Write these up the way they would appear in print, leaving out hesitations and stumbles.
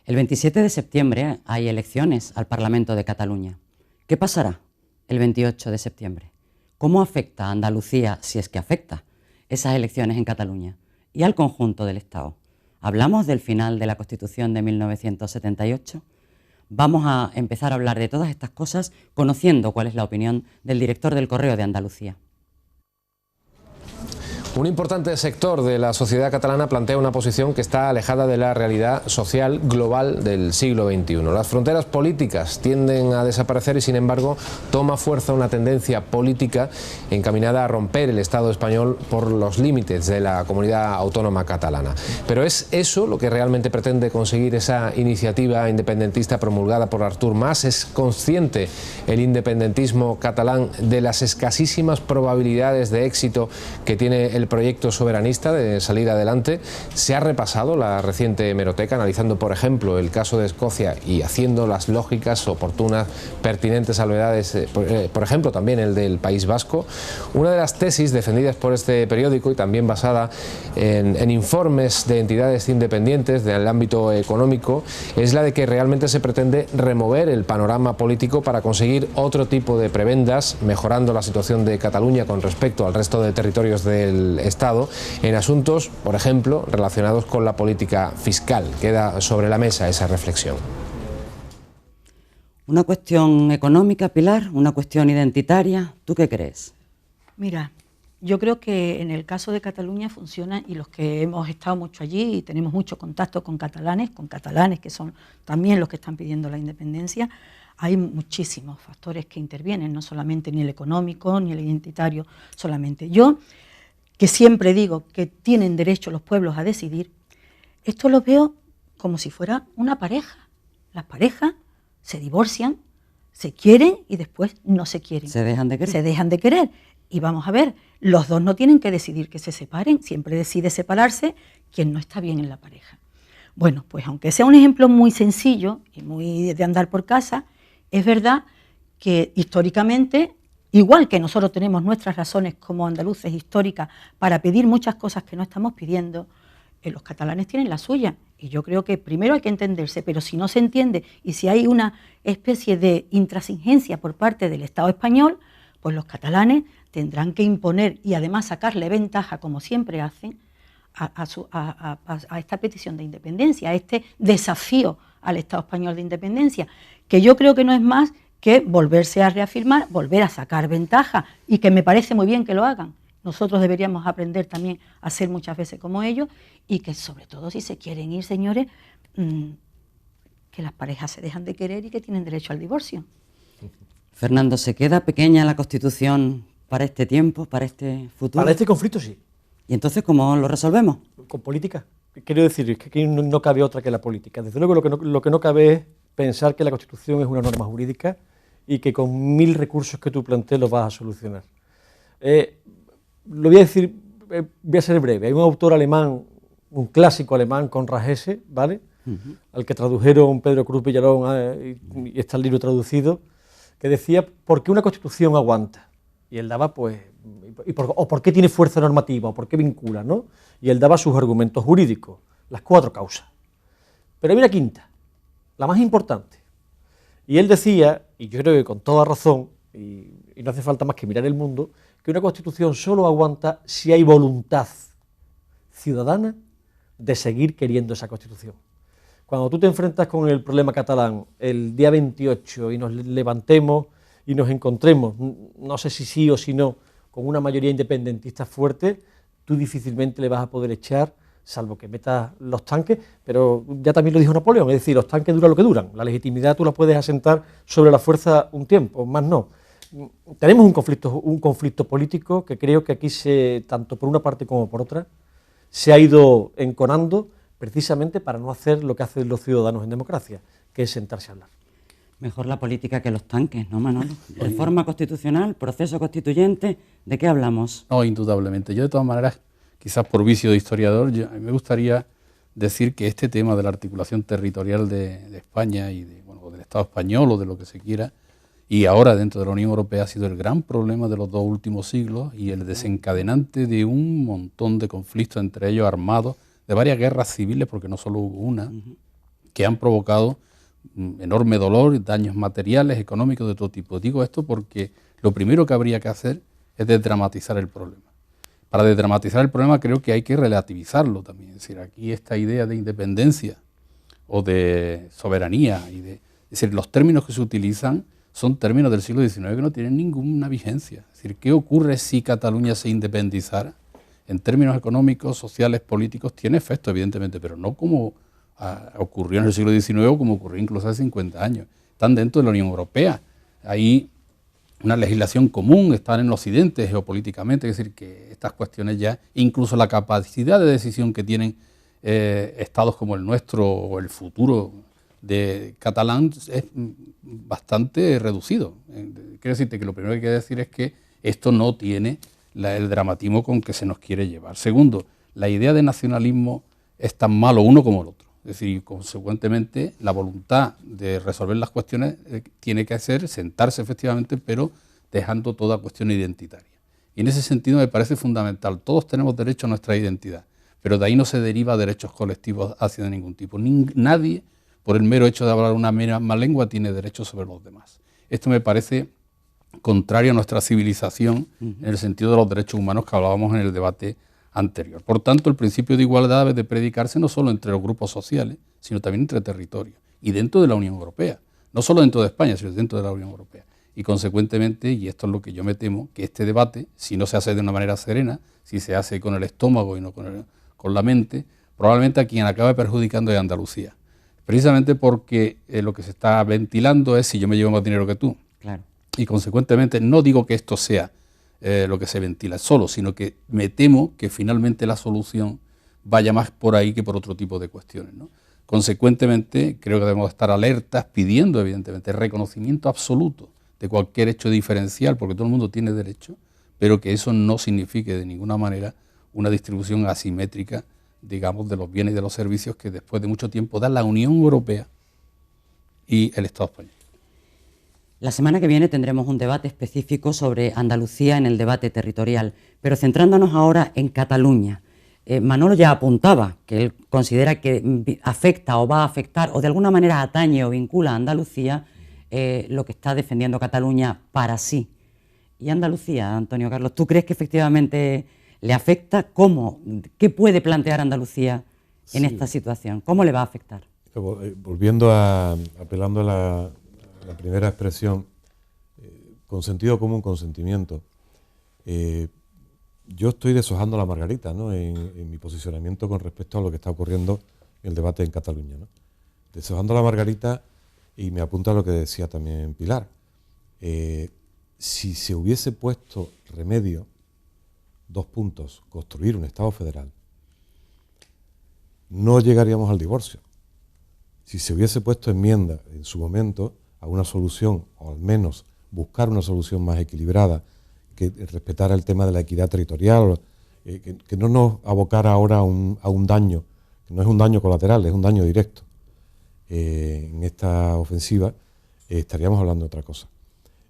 El 27 de septiembre hay elecciones al Parlamento de Cataluña. ¿Qué pasará el 28 de septiembre? ¿Cómo afecta a Andalucía, si es que afecta, esas elecciones en Cataluña y al conjunto del Estado? ¿Hablamos del final de la Constitución de 1978? Vamos a empezar a hablar de todas estas cosas conociendo cuál es la opinión del director del Correo de Andalucía. Un importante sector de la sociedad catalana plantea una posición que está alejada de la realidad social global del siglo XXI. Las fronteras políticas tienden a desaparecer y, sin embargo, toma fuerza una tendencia política encaminada a romper el Estado español por los límites de la comunidad autónoma catalana. Pero ¿es eso lo que realmente pretende conseguir esa iniciativa independentista promulgada por Artur Mas? ¿Es consciente el independentismo catalán de las escasísimas probabilidades de éxito que tiene el proyecto soberanista de salir adelante? Se ha repasado la reciente hemeroteca analizando, por ejemplo, el caso de Escocia y haciendo las lógicas, oportunas, pertinentes salvedades, por ejemplo, también el del País Vasco. Una de las tesis defendidas por este periódico y también basada en informes de entidades independientes del ámbito económico es la de que realmente se pretende remover el panorama político para conseguir otro tipo de prebendas, mejorando la situación de Cataluña con respecto al resto de territorios del Estado en asuntos, por ejemplo, relacionados con la política fiscal. Queda sobre la mesa esa reflexión. ¿Una cuestión económica, Pilar? ¿Una cuestión identitaria? ¿Tú qué crees? Mira, yo creo que en el caso de Cataluña funciona, y los que hemos estado mucho allí y tenemos mucho contacto con catalanes que son también los que están pidiendo la independencia, hay muchísimos factores que intervienen, no solamente ni el económico ni el identitario solamente. Yo, que siempre digo que tienen derecho los pueblos a decidir, esto lo veo como si fuera una pareja. Las parejas se divorcian, se quieren y después no se quieren. Se dejan de querer. Se dejan de querer. Y vamos a ver, los dos no tienen que decidir que se separen, siempre decide separarse quien no está bien en la pareja. Bueno, pues aunque sea un ejemplo muy sencillo y muy de andar por casa, es verdad que históricamente, igual que nosotros tenemos nuestras razones como andaluces históricas para pedir muchas cosas que no estamos pidiendo, los catalanes tienen la suya. Y yo creo que primero hay que entenderse, pero si no se entiende y si hay una especie de intransigencia por parte del Estado español, pues los catalanes tendrán que imponer y además sacarle ventaja, como siempre hacen, a esta petición de independencia, a este desafío al Estado español de independencia, que yo creo que no es más que volverse a reafirmar, volver a sacar ventaja, y que me parece muy bien que lo hagan. Nosotros deberíamos aprender también a ser muchas veces como ellos, y que sobre todo si se quieren ir, señores, que las parejas se dejan de querer y que tienen derecho al divorcio. Fernando, ¿se queda pequeña la Constitución para este tiempo, para este futuro? Para este conflicto sí. ¿Y entonces cómo lo resolvemos? Con política. Quiero decir, es que aquí no cabe otra que la política. Desde luego lo que no cabe es pensar que la Constitución es una norma jurídica y que con 1000 recursos que tú plantees lo vas a solucionar. Lo voy a decir, voy a ser breve. Hay un autor alemán, un clásico alemán, Konrad Hesse, ¿vale? Al que tradujeron Pedro Cruz Villalón y está el libro traducido, que decía, ¿por qué una Constitución aguanta? Y él daba, pues, o por qué tiene fuerza normativa, o por qué vincula, ¿no? Y él daba sus argumentos jurídicos, las 4 causas. Pero hay una quinta, la más importante. Y él decía, y yo creo que con toda razón, y no hace falta más que mirar el mundo, que una Constitución solo aguanta si hay voluntad ciudadana de seguir queriendo esa Constitución. Cuando tú te enfrentas con el problema catalán el día 28 y nos levantemos y nos encontremos, no sé si sí o si no, con una mayoría independentista fuerte, tú difícilmente le vas a poder echar, salvo que metas los tanques, pero ya también lo dijo Napoleón, es decir, los tanques duran lo que duran, la legitimidad tú la puedes asentar sobre la fuerza un tiempo, más no. Tenemos un conflicto político que creo que aquí, tanto por una parte como por otra, se ha ido enconando precisamente para no hacer lo que hacen los ciudadanos en democracia, que es sentarse a hablar. Mejor la política que los tanques, ¿no, Manolo? Reforma constitucional, proceso constituyente, ¿de qué hablamos? No, indudablemente. Yo, de todas maneras, quizás por vicio de historiador, a mí me gustaría decir que este tema de la articulación territorial de España y del Estado español o de lo que se quiera, y ahora dentro de la Unión Europea, ha sido el gran problema de los 2 últimos siglos y el desencadenante de un montón de conflictos, entre ellos armados, de varias guerras civiles, porque no solo hubo una, que han provocado enorme dolor, daños materiales, económicos, de todo tipo. Digo esto porque lo primero que habría que hacer es desdramatizar el problema. Para desdramatizar el problema creo que hay que relativizarlo también. Es decir, aquí esta idea de independencia o de soberanía, es decir, los términos que se utilizan son términos del siglo XIX que no tienen ninguna vigencia. Es decir, ¿qué ocurre si Cataluña se independizara? En términos económicos, sociales, políticos, tiene efecto, evidentemente, pero no como ocurrió en el siglo XIX o como ocurrió incluso hace 50 años. Están dentro de la Unión Europea. Hay una legislación común, están en el occidente geopolíticamente, es decir, que estas cuestiones ya, incluso la capacidad de decisión que tienen estados como el nuestro o el futuro de catalán es bastante reducido. Quiero decirte que lo primero que hay que decir es que esto no tiene el dramatismo con que se nos quiere llevar. Segundo, la idea de nacionalismo es tan malo uno como el otro. Es decir, consecuentemente, la voluntad de resolver las cuestiones tiene que ser sentarse efectivamente, pero dejando toda cuestión identitaria. Y en ese sentido me parece fundamental. Todos tenemos derecho a nuestra identidad, pero de ahí no se deriva derechos colectivos hacia ningún tipo. Nadie, por el mero hecho de hablar una misma lengua, tiene derechos sobre los demás. Esto me parece contrario a nuestra civilización en el sentido de los derechos humanos que hablábamos en el debate anterior. Por tanto, el principio de igualdad debe de predicarse no solo entre los grupos sociales, sino también entre territorios y dentro de la Unión Europea. No solo dentro de España, sino dentro de la Unión Europea. Y consecuentemente, y esto es lo que yo me temo, que este debate, si no se hace de una manera serena, si se hace con el estómago y no con la mente, probablemente a quien acabe perjudicando es Andalucía. Precisamente porque lo que se está ventilando es si yo me llevo más dinero que tú. Claro. Y consecuentemente no digo que esto sea lo que se ventila solo, sino que me temo que finalmente la solución vaya más por ahí que por otro tipo de cuestiones, ¿no? Consecuentemente, creo que debemos estar alertas pidiendo, evidentemente, el reconocimiento absoluto de cualquier hecho diferencial, porque todo el mundo tiene derecho, pero que eso no signifique de ninguna manera una distribución asimétrica, digamos, de los bienes y de los servicios que después de mucho tiempo da la Unión Europea y el Estado español. La semana que viene tendremos un debate específico sobre Andalucía en el debate territorial, pero centrándonos ahora en Cataluña. Manolo ya apuntaba que él considera que afecta o va a afectar o de alguna manera atañe o vincula a Andalucía lo que está defendiendo Cataluña para sí. ¿Y Andalucía, Antonio Carlos, tú crees que efectivamente le afecta? ¿Cómo? ¿Qué puede plantear Andalucía en esta situación? ¿Cómo le va a afectar? Volviendo apelando a la primera expresión, con sentido común, con sentimiento, yo estoy deshojando la margarita, ¿no?, en mi posicionamiento con respecto a lo que está ocurriendo en el debate en Cataluña, ¿no? Deshojando la margarita, y me apunta a lo que decía también Pilar. Si se hubiese puesto remedio, 2 puntos, construir un Estado federal, no llegaríamos al divorcio. Si se hubiese puesto enmienda en su momento a una solución, o al menos buscar una solución más equilibrada, que respetara el tema de la equidad territorial, que no nos abocara ahora a un daño, que no es un daño colateral, es un daño directo en esta ofensiva, estaríamos hablando de otra cosa.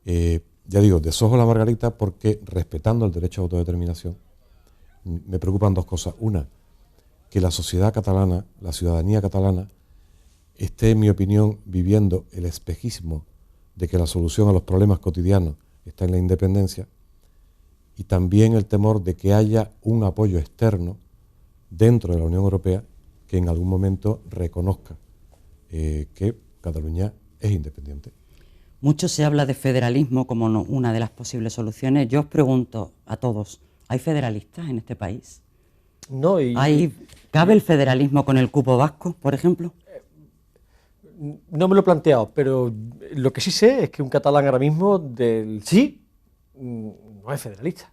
Ya digo, deshojo la margarita porque, respetando el derecho a autodeterminación, me preocupan 2 cosas. Una, que la sociedad catalana, la ciudadanía catalana, esté, en mi opinión, viviendo el espejismo de que la solución a los problemas cotidianos está en la independencia, y también el temor de que haya un apoyo externo dentro de la Unión Europea que en algún momento reconozca que Cataluña es independiente. Mucho se habla de federalismo como una de las posibles soluciones. Yo os pregunto a todos, ¿hay federalistas en este país? No, ¿Cabe el federalismo con el cupo vasco, por ejemplo? No me lo he planteado, pero lo que sí sé es que un catalán ahora mismo del sí no es federalista,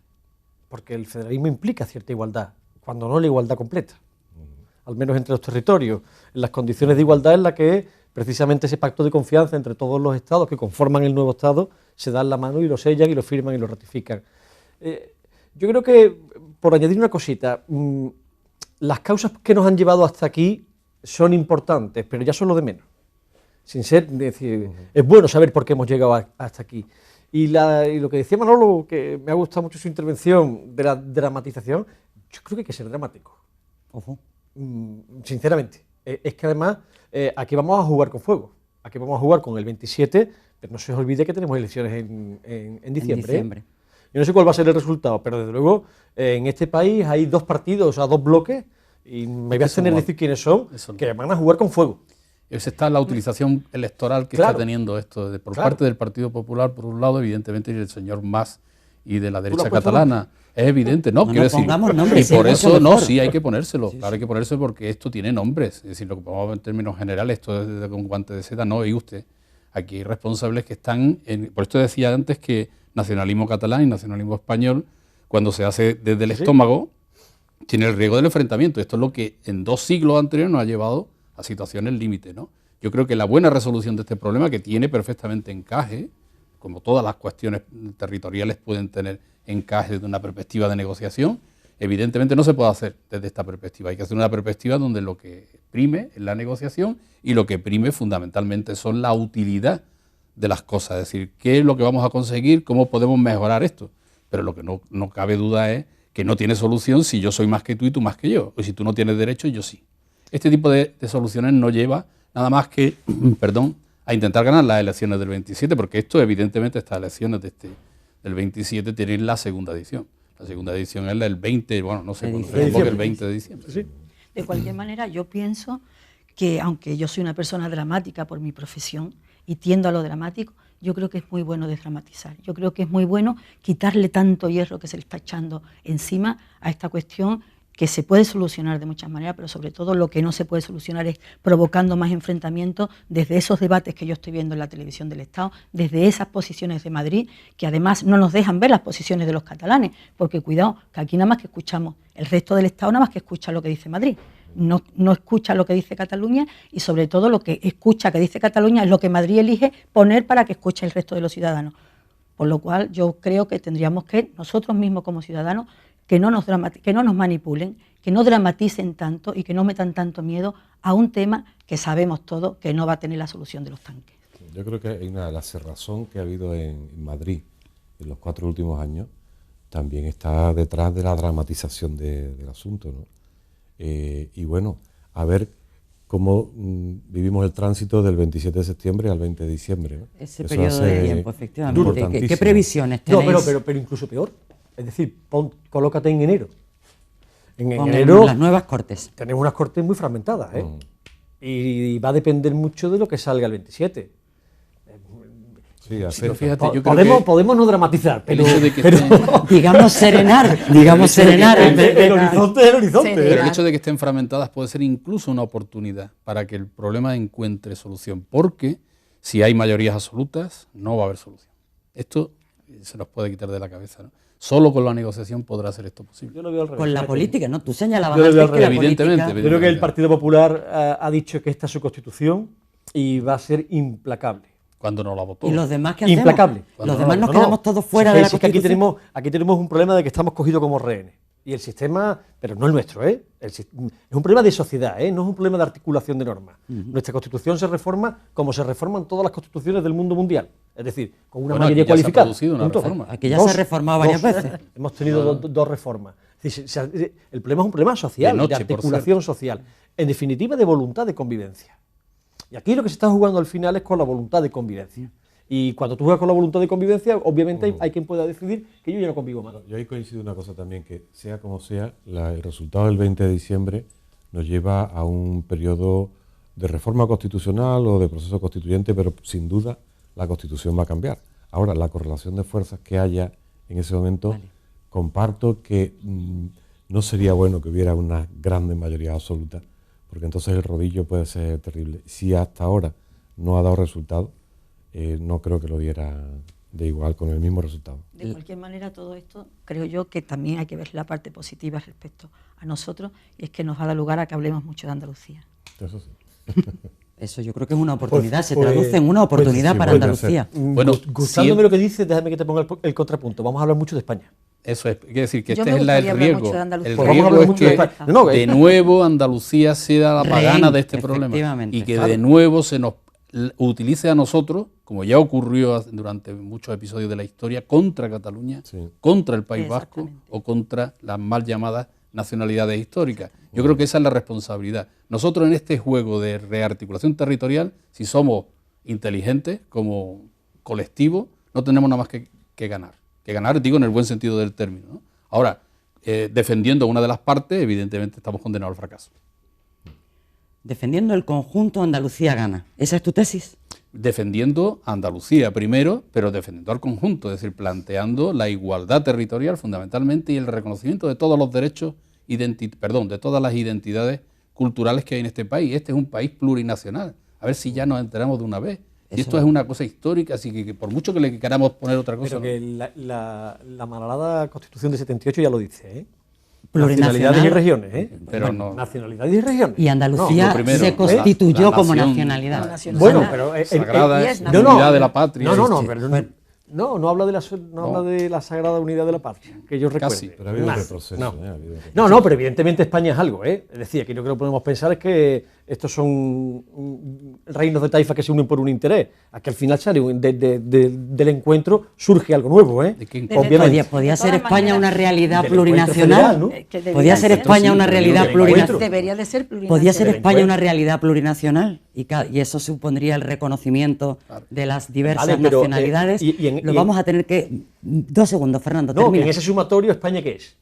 porque el federalismo implica cierta igualdad, cuando no la igualdad completa, al menos entre los territorios, en las condiciones de igualdad en las que precisamente ese pacto de confianza entre todos los estados que conforman el nuevo estado se dan la mano y lo sellan y lo firman y lo ratifican. Yo creo que, por añadir una cosita, las causas que nos han llevado hasta aquí son importantes, pero ya son lo de menos. Sin ser, decir, es bueno saber por qué hemos llegado hasta aquí. Y lo que decía Manolo, que me ha gustado mucho su intervención de la dramatización, yo creo que hay que ser dramático. Ojo. Sinceramente. es que además aquí vamos a jugar con fuego. Aquí vamos a jugar con el 27, pero no se os olvide que tenemos elecciones en diciembre. Yo no sé cuál va a ser el resultado, pero desde luego en este país hay dos partidos, o sea, dos bloques, y me voy a tener que decir quiénes son, que van a jugar con fuego. Esa está la utilización electoral que está teniendo esto por parte del Partido Popular, por un lado, evidentemente, y del señor Mas y de la derecha catalana. Es evidente, ¿no? Quiero decir, nombres, y por eso, no, sí hay que ponérselo, claro, hay que ponérselo porque esto tiene nombres. Es decir, lo que podemos ver en términos generales, esto es con guante de seda, no, y usted. Aquí hay responsables que están, por esto decía antes que nacionalismo catalán y nacionalismo español, cuando se hace desde el estómago, tiene el riesgo del enfrentamiento. Esto es lo que en 2 siglos anteriores nos ha llevado a situaciones límite, ¿no? Yo creo que la buena resolución de este problema, que tiene perfectamente encaje, como todas las cuestiones territoriales pueden tener encaje desde una perspectiva de negociación, evidentemente no se puede hacer desde esta perspectiva. Hay que hacer una perspectiva donde lo que prime es la negociación y lo que prime fundamentalmente son la utilidad de las cosas. Es decir, qué es lo que vamos a conseguir, cómo podemos mejorar esto. Pero lo que no cabe duda es que no tiene solución si yo soy más que tú y tú más que yo, o si tú no tienes derecho y yo sí. Este tipo de soluciones no lleva nada más que, a intentar ganar las elecciones del 27, porque esto evidentemente estas elecciones del 27 tienen la segunda edición. La segunda edición es el 20, bueno, no sé cuándo, el 20 de diciembre. Sí. De cualquier manera, yo pienso que, aunque yo soy una persona dramática por mi profesión y tiendo a lo dramático, yo creo que es muy bueno desdramatizar. Yo creo que es muy bueno quitarle tanto hierro que se le está echando encima a esta cuestión, que se puede solucionar de muchas maneras, pero sobre todo lo que no se puede solucionar es provocando más enfrentamientos desde esos debates que yo estoy viendo en la televisión del Estado, desde esas posiciones de Madrid, que además no nos dejan ver las posiciones de los catalanes, porque cuidado, que aquí nada más que escuchamos, el resto del Estado nada más que escucha lo que dice Madrid, no escucha lo que dice Cataluña, y sobre todo lo que escucha que dice Cataluña es lo que Madrid elige poner para que escuche el resto de los ciudadanos. Por lo cual yo creo que tendríamos que, nosotros mismos como ciudadanos, que no nos manipulen, que no dramaticen tanto y que no metan tanto miedo a un tema que sabemos todos que no va a tener la solución de los tanques. Yo creo que hay la cerrazón que ha habido en Madrid en los 4 últimos años también está detrás de la dramatización del asunto, ¿no? Y bueno, a ver cómo vivimos el tránsito del 27 de septiembre al 20 de diciembre, ¿no? Ese periodo de tiempo, efectivamente. ¿Qué previsiones tenéis? No, pero incluso peor. Es decir, colócate en enero. En enero las nuevas cortes. Tenemos unas cortes muy fragmentadas, ¿eh? Y va a depender mucho de lo que salga el 27. Sí, fíjate, yo podemos no dramatizar, pero, digamos serenar. El horizonte es el horizonte. Pero el hecho de que estén fragmentadas puede ser incluso una oportunidad para que el problema encuentre solución, porque si hay mayorías absolutas no va a haber solución. Esto se nos puede quitar de la cabeza, ¿no? Solo con la negociación podrá ser esto posible. Yo lo veo al revés. Con la política, ¿no? Tú señalabas antes que la evidentemente. política... Yo creo que el Partido Popular ha dicho que esta es su constitución y va a ser implacable. Cuando no la votó. ¿Y los demás qué hacemos? Implacable. Los demás nos quedamos todos fuera de la Constitución. Aquí tenemos un problema de que estamos cogidos como rehenes. Y el sistema, pero no el nuestro, ¿eh? Es un problema de sociedad, ¿eh? No es un problema de articulación de normas. Nuestra Constitución se reforma como se reforman todas las constituciones del mundo mundial. Es decir, con una mayoría cualificada. Aquí ya se ha reformado varias veces. Hemos tenido dos reformas. Es decir, el problema es un problema social, de articulación social. En definitiva, de voluntad de convivencia. Y aquí lo que se está jugando al final es con la voluntad de convivencia. Y cuando tú juegas con la voluntad de convivencia, obviamente hay quien pueda decidir que yo ya no convivo más. Yo ahí coincido una cosa también, que sea como sea, el resultado del 20 de diciembre nos lleva a un periodo de reforma constitucional o de proceso constituyente, pero sin duda la Constitución va a cambiar. Ahora, la correlación de fuerzas que haya en ese momento, comparto que no sería bueno que hubiera una grande mayoría absoluta, porque entonces el rodillo puede ser terrible. Si hasta ahora no ha dado resultado, no creo que lo diera de igual, con el mismo resultado. De cualquier manera, todo esto creo yo que también hay que ver la parte positiva respecto a nosotros, y es que nos va a dar lugar a que hablemos mucho de Andalucía. Eso sí. Eso yo creo que es una oportunidad, se traduce en una oportunidad para Andalucía. Bueno, gustándome lo que dices, déjame que te ponga el contrapunto. Vamos a hablar mucho de España. Eso es, quiere decir que este es el riesgo. El riesgo es que de nuevo Andalucía sea la pagana de este problema y que de nuevo se nos utilice a nosotros, como ya ocurrió durante muchos episodios de la historia, contra Cataluña, contra el País Vasco o contra las mal llamadas nacionalidades históricas. Yo creo que esa es la responsabilidad. Nosotros en este juego de rearticulación territorial, si somos inteligentes como colectivo, no tenemos nada más que ganar. Que ganar, digo, en el buen sentido del término, ¿no? Ahora, defendiendo una de las partes, evidentemente estamos condenados al fracaso. Defendiendo el conjunto, Andalucía gana. ¿Esa es tu tesis? Defendiendo a Andalucía primero, pero defendiendo al conjunto, es decir, planteando la igualdad territorial fundamentalmente y el reconocimiento de todos los derechos, de todas las identidades culturales que hay en este país. Este es un país plurinacional. A ver si ya nos enteramos de una vez. Y esto es una cosa histórica, así que por mucho que le queramos poner otra cosa... Pero que la malograda Constitución de 78 ya lo dice, ¿eh? Plurinacional. Nacionalidades y regiones, ¿eh? Pero no. Nacionalidades y regiones. Y Andalucía primero, se constituyó la como nación- nacionalidad. nación- Bueno, Sana. pero Sagrada es unidad de la patria. No habla de la sagrada unidad de la patria, que yo recuerdo. Casi. Pero ha habido un Nada. retroceso. No. Ha habido un retroceso. No, pero evidentemente España es algo, ¿eh? Es decir, aquí lo que no podemos pensar es que estos son reinos de taifa que se unen por un interés. Aquí al final sale del encuentro surge algo nuevo, ¿eh? ¿De qué Obviamente. ¿Podía ser De todas España maneras, una realidad del encuentro plurinacional? federal, ¿no? Que debería ¿Podía ser ser. España una realidad del plurinacional? encuentro. Debería de ser plurinacional. ¿Podía ser Del España una encuentro. realidad plurinacional? Y eso supondría el reconocimiento de las diversas Vale, pero, nacionalidades. Lo y vamos a tener que... 2 segundos, Fernando, No, que termina. en ese sumatorio ¿España qué es?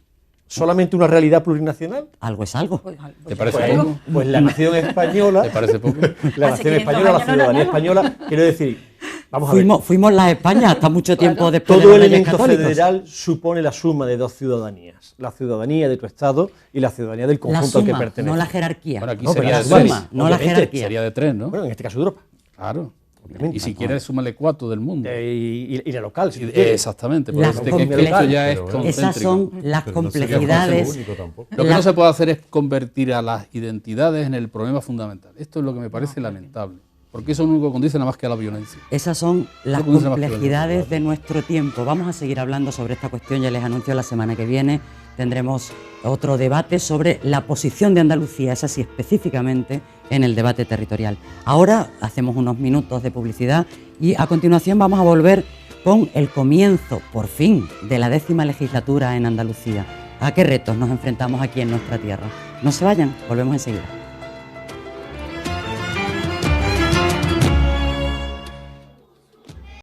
¿Solamente una realidad plurinacional? Algo es algo. ¿Te parece Pues, poco? pues la nación española, ¿Te parece poco? la Hace nación 500 española, la años no era ciudadanía nada. española, quiero decir, vamos a ver, Fuimos la España hasta mucho tiempo después de todo los Reyes elemento Católicos. federal supone la suma de dos ciudadanías, la ciudadanía de tu estado y la ciudadanía del La conjunto al que suma, pertenece. no la jerarquía. Bueno, aquí No, pero sería la de la tres. suma, no la obviamente. jerarquía. Sería de tres, ¿no? Bueno, en este caso Europa. Claro. Obviamente. Y si quieres, súmale 4 del mundo. Y la local, si tú Y- quieres. Exactamente. Por Las eso que comple- esto ya es Pero bueno, concéntrico. Esas son las Pero no sería complejidades. el único tampoco. Lo que no se puede hacer es convertir a las identidades en el problema fundamental. Esto es lo que me parece lamentable. Porque eso no conduce nada más que a la violencia. Esas son las No conduce más que complejidades de nuestro tiempo. Vamos a seguir hablando sobre esta cuestión, ya les anuncio la semana que viene. Tendremos otro debate sobre la posición de Andalucía, esa sí específicamente, en el debate territorial. Ahora hacemos unos minutos de publicidad y a continuación vamos a volver con el comienzo, por fin, de la 10ª legislatura en Andalucía. ¿A qué retos nos enfrentamos aquí en nuestra tierra? No se vayan, volvemos enseguida.